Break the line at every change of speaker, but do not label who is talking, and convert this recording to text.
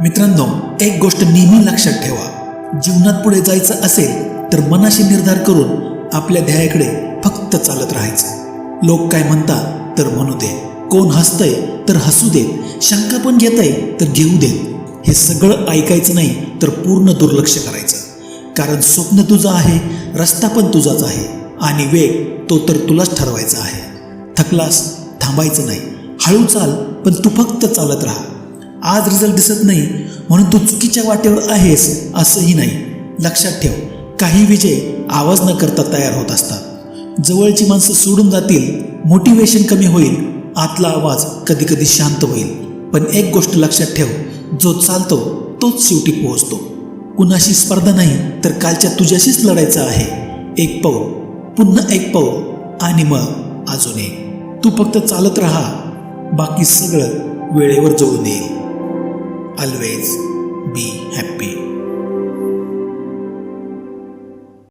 मित्रांनो, एक गोष्ट नेहमी लक्षात ठेवा. जीवनात पुढे जायचं असेल तर मनाशी निर्धार करून आपल्या ध्येयाकडे फक्त चालत राहायचं. लोक काय म्हणतात तर म्हणू दे, कोण हसतंय तर हसू देत, शंका पण घेतंय तर घेऊ देत, हे सगळं ऐकायचं नाही तर पूर्ण दुर्लक्ष करायचं. कारण स्वप्न तुझं आहे, रस्ता पण तुझाच आहे आणि वेग तो तर तुलाच ठरवायचा आहे. थकलास थांबायचं नाही, हळू चाल पण तू फक्त चालत राहा. आज रिझल्ट दिसत नाही म्हणून तू चुकीच्या वाटेवर आहेस असंही नाही. लक्षात ठेव, काही विजय आवाज न करता तयार होत असतात. जवळची माणसं सोडून जातील, मोटिवेशन कमी होईल, आतला आवाज कधी कधी शांत होईल. पण एक गोष्ट लक्षात ठेव, जो चालतो तोच शेवटी पोहोचतो. कुणाशी स्पर्धा नाही तर कालच्या तुझ्याशीच लढायचं आहे. एक पाऊल, पुन्हा एक पाऊल आणि मग अजून एक. तू फक्त चालत राहा, बाकी सगळं वेळेवर जुळून येईल. Always be happy.